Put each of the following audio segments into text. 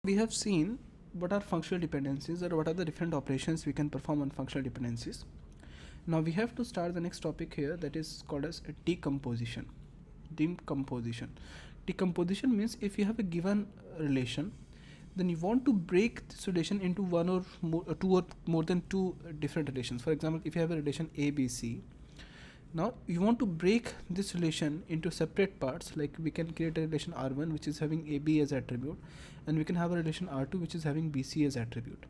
We have seen what are functional dependencies, or what are the different operations we can perform on functional dependencies. Now we have to start the next topic here, that is called as decomposition. Decomposition means if you have a given relation, then you want to break this relation into one or more, two or more than two different relations. For example, if you have a relation ABC, now you want to break this relation into separate parts. Like we can create a relation R1 which is having AB as attribute, and we can have a relation R2 which is having BC as attribute.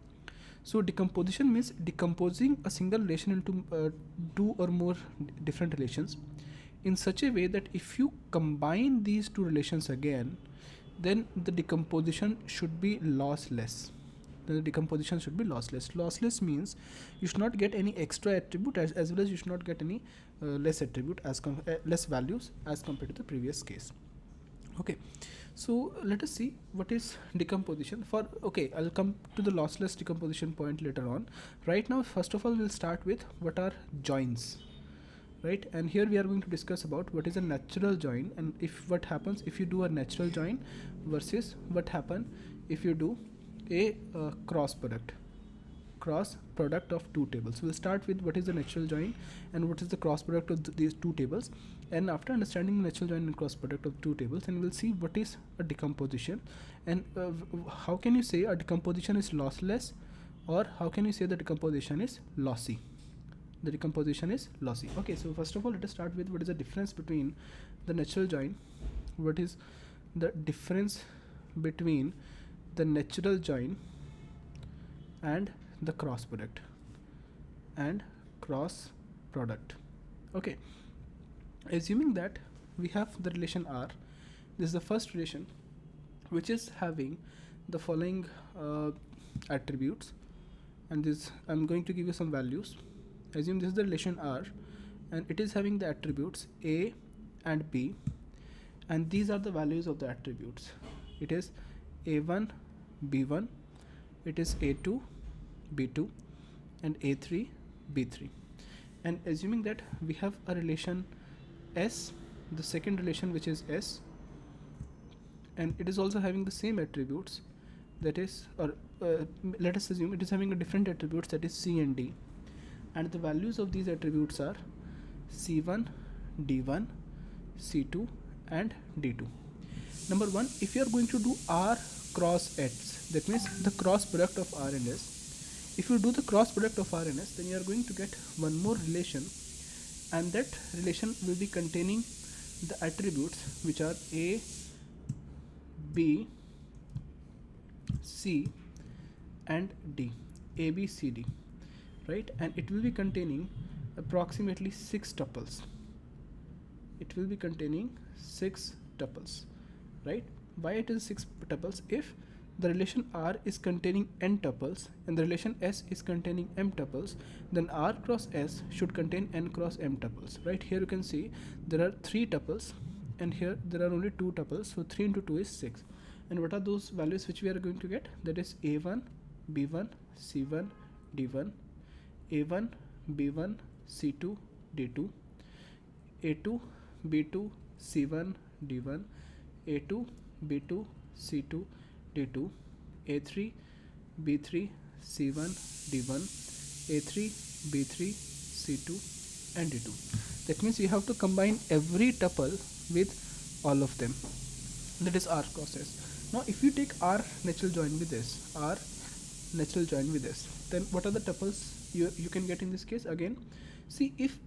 So decomposition means decomposing a single relation into two or more different relations in such a way that if you combine these two relations again, then the decomposition should be lossless. Lossless means you should not get any extra attribute, as well as you should not get any less attribute less values as compared to the previous case. Okay, so let us see what is decomposition. I'll come to the lossless decomposition point later on. Right now, first of all, we'll start with what are joins, right? And here we are going to discuss about what is a natural join, and what happens if you do a natural join versus what happen if you do a cross product of two tables. So we'll start with what is the natural join and what is the cross product of these two tables, and after understanding the natural join and cross product of two tables, then we'll see what is a decomposition, and how can you say a decomposition is lossless, or how can you say the decomposition is lossy. Okay, so first of all, let us start with what is the difference between the natural join. What is the difference between the natural join and the cross product Okay, assuming that we have the relation R, this is the first relation which is having the following attributes, and this I'm going to give you some values. Assume this is the relation R and it is having the attributes A and B, and these are the values of the attributes. It is A1 B1, it is A2 B2, and A3 B3. And assuming that we have a relation S, the second relation which is S, and it is also having the same attributes, that is, let us assume it is having a different attributes, that is C and D, and the values of these attributes are C1 D1 C2 and D2. Number one, if you are going to do R cross S, that means the cross product of R and S. If you do the cross product of R and S, then you are going to get one more relation, and that relation will be containing the attributes which are A, B, C and D, A, B, C, D, right? And it will be containing approximately 6 tuples. Right? Why it is 6 tuples? If the relation R is containing n tuples and the relation S is containing m tuples, then R cross S should contain n cross m tuples, right? Here you can see there are 3 tuples and here there are only 2 tuples, so 3 into 2 is 6. And what are those values which we are going to get? That is A1 B1 C1 D1, A1 B1 C2 D2, A2 B2 C1 D1, A2 B2 C2 D2, A3 B3 C1 D1, A3 B3 C2 and D2. That means you have to combine every tuple with all of them. That is R cross S. Now if you take R natural join with this, then what are the tuples you can get in this case? Again, see, if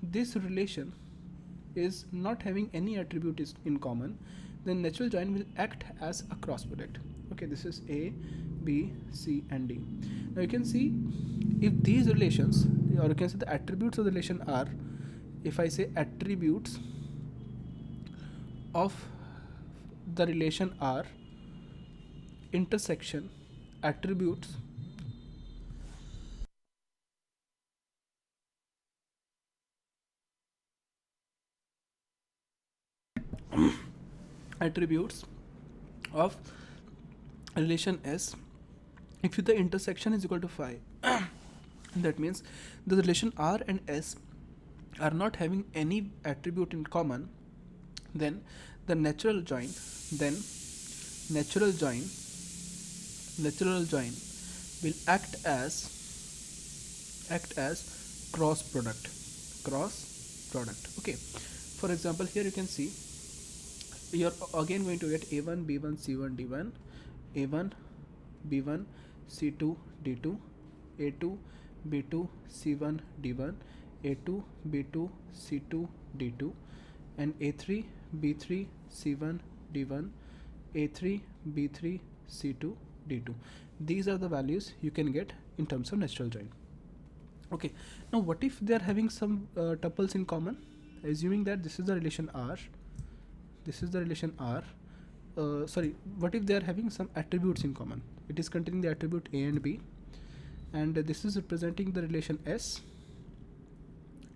this relation is not having any attribute is in common, then natural join will act as a cross product. Okay, this is A, B, C and D. Now you can see if these relations, or you can say the attributes of the relation R, if I say attributes of the relation R intersection attributes of relation S, if the intersection is equal to 5, that means the relation R and S are not having any attribute in common, then the natural join natural join will act as cross product. Okay, for example, here you can see you're again going to get a1 b1 c1 d1, a1 b1 c2 d2, a2 b2 c1 d1, a2 b2 c2 d2, and a3 b3 c1 d1, a3 b3 c2 d2. These are the values you can get in terms of natural join. Okay, now what if they are having some tuples in common? Assuming that this is the relation R, this is the relation R. What if they are having some attributes in common? It is containing the attribute A and B, and this is representing the relation S.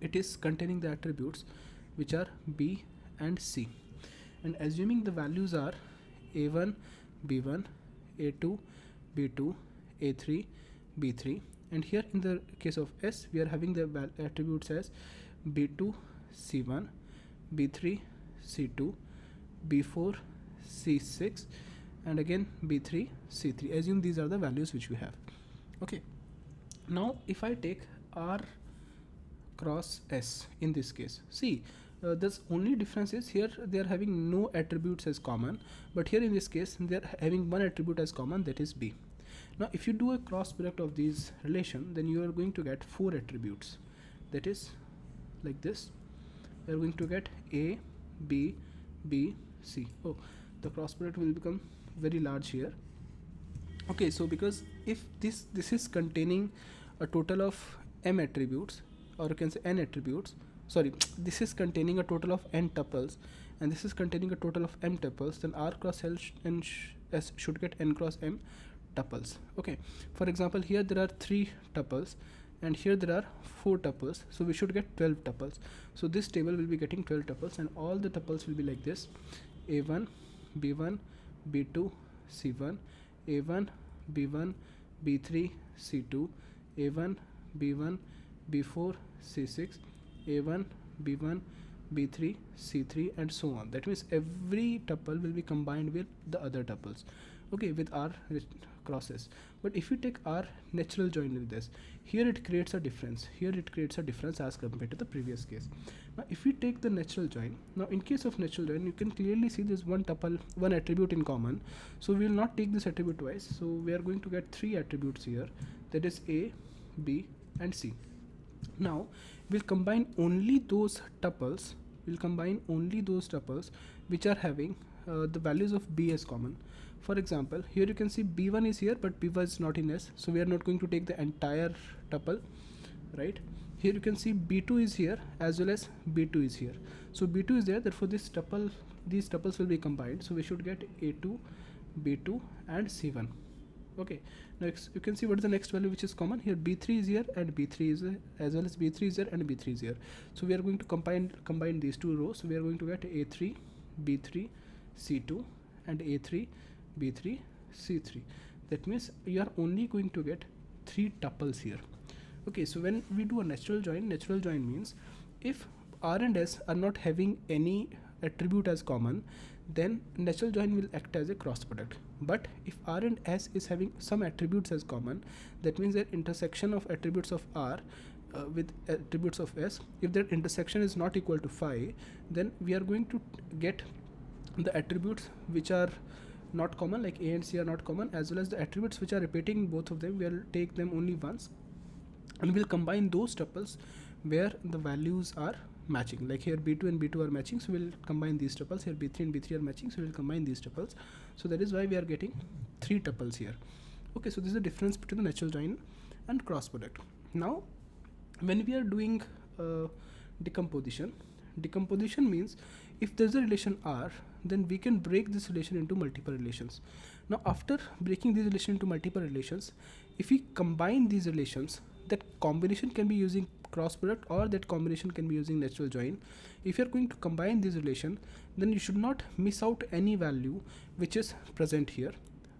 It is containing the attributes which are B and C. And assuming the values are A1, B1, A2, B2, A3, B3, and here in the case of S, we are having the attributes as B2, C1, B3, C2, B4, C6, and again B3, C3. Assume these are the values which we have. Okay, now if I take R cross S in this case, see, this only difference is here they are having no attributes as common, but here in this case they are having one attribute as common, that is B. Now if you do a cross product of these relation, then you are going to get 4 attributes, that is like this. You are going to get A, B, B, C. Oh, the cross product will become very large here. Okay, so because if this is containing a total of m attributes, or you can say n attributes, sorry, this is containing a total of n tuples, and this is containing a total of m tuples, then R cross S should get n cross m tuples. Okay, for example, here there are 3 tuples and here there are 4 tuples, so we should get 12 tuples. So this table will be getting 12 tuples, and all the tuples will be like this: A1, B1, B2, C1, A1, B1, B3, C2, A1, B1, B4, C6, A1, B1, B3, C3, and so on. That means every tuple will be combined with the other tuples, okay, with R crosses. But if you take R natural join with this, here it creates a difference. Here it creates a difference as compared to the previous case. Now if we take the natural join, now in case of natural join, you can clearly see there's one tuple, one attribute in common. So we will not take this attribute twice. So we are going to get 3 attributes here, that is A, B, and C. Now we'll combine only those tuples. We'll combine only those tuples which are having the values of B as common. For example, here you can see B1 is here, but B1 is not in S, so we are not going to take the entire tuple, right? Here you can see B2 is here as well as B2 is here. So B2 is there, therefore this tuple, these tuples will be combined. So we should get A2, B2, and C1. Okay, next you can see what is the next value which is common. Here B3 is here and B3 is here, as well as B3 is here and B3 is here. So we are going to combine these 2 rows. So we are going to get A3, B3, C2, and A3, B3, C3. That means you are only going to get 3 tuples here. Okay, so when we do a natural join means if R and S are not having any attribute as common, then natural join will act as a cross product. But if R and S is having some attributes as common, that means that intersection of attributes of R with attributes of S, if that intersection is not equal to 5, then we are going to get the attributes which are not common, like A and C are not common, as well as the attributes which are repeating both of them, we'll take them only once, and we'll combine those tuples where the values are matching. Like here B2 and B2 are matching, so we'll combine these tuples. Here B3 and B3 are matching, so we'll combine these tuples. So that is why we are getting 3 tuples here. Okay, so this is the difference between the natural join and cross product. Now when we are doing decomposition means if there's a relation R, then we can break this relation into multiple relations. Now after breaking this relation into multiple relations, if we combine these relations, that combination can be using cross product, or that combination can be using natural join. If you are going to combine this relation, then you should not miss out any value which is present here,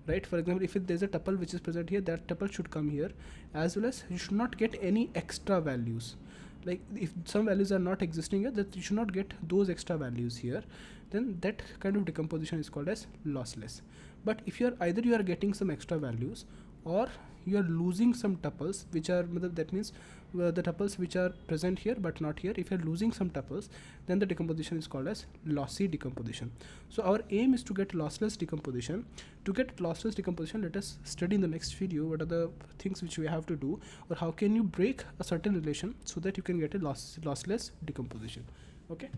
right? For example, if there's a tuple which is present here, that tuple should come here, as well as you should not get any extra values. like if some values are not existing here, that you should not get those extra values here, then that kind of decomposition is called as lossless. But if you are either you are getting some extra values, or you are losing some tuples which are, that means the tuples which are present here but not here, if you are losing some tuples, then the decomposition is called as lossy decomposition. So our aim is to get lossless decomposition. To get lossless decomposition, let us study in the next video what are the things which we have to do, or how can you break a certain relation so that you can get a lossless decomposition. Okay.